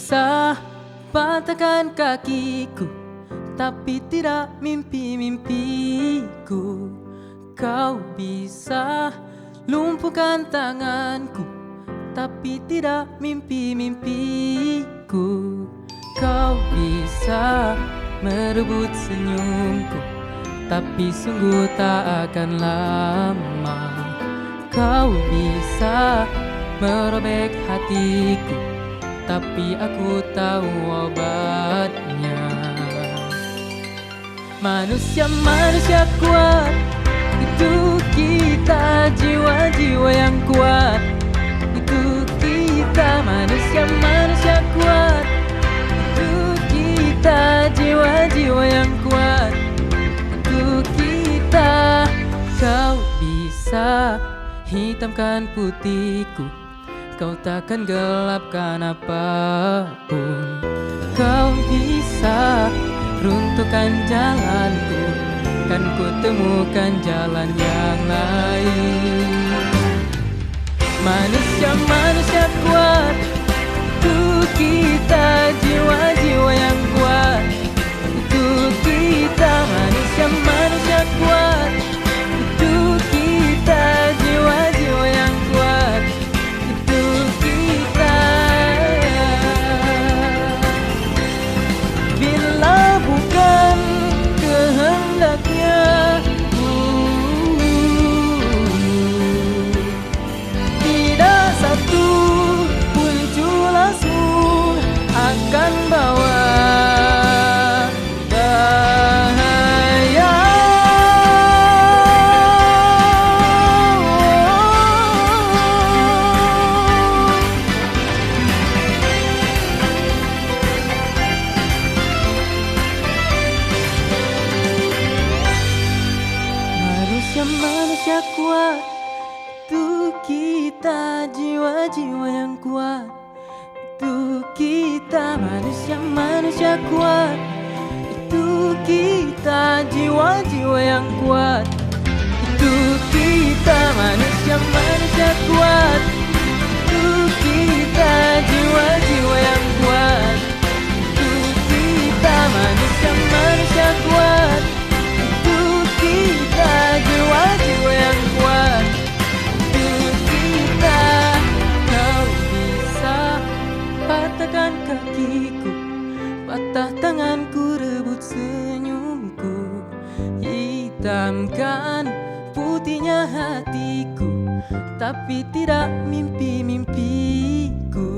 bisa patahkan kakiku, tapi tidak mimpi-mimpiku. Kau bisa lumpuhkan tanganku, tapi tidak mimpi-mimpiku. Kau bisa merebut senyumku, tapi sungguh tak akan lama. Kau bisa merobek hatiku, tapi aku tahu obatnya. Manusia-manusia kuat, itu kita, jiwa-jiwa yang kuat. Itu kita, manusia-manusia kuat. Itu kita, jiwa-jiwa yang kuat. Itu kita. Kau bisa hitamkan putihku, kau takkan gelapkan apapun. Kau bisa runtuhkan jalanku, kan ku temukan jalan yang lain. Manusia-manusia kuat, itu kita, jiwa-jiwa yang kuat. Itu kita, manusia-manusia kuat. Itu kita, jiwa-jiwa yang kuat. Itu kita. Bila bukan kehendaknya, tidak satu pun culasmu akan bawa bahaya. Manusia-manusia kuat, itu kita, jiwa-jiwa yang kuat. Itu kita, manusia-manusia kuat. Itu kita, jiwa-jiwa yang kuat. Itu kita, manusia-manusia kuat. Itu kita, jiwa-jiwa yang kuat. Itu kita, manusia-manusia kuat. Itu kita, jiwa-jiwa yang kuat. Itu kita. Kau bisa patahkan kakiku, patah tanganku, rebut senyumku. Hitamkan putihnya hatiku, tapi tidak mimpi-mimpiku.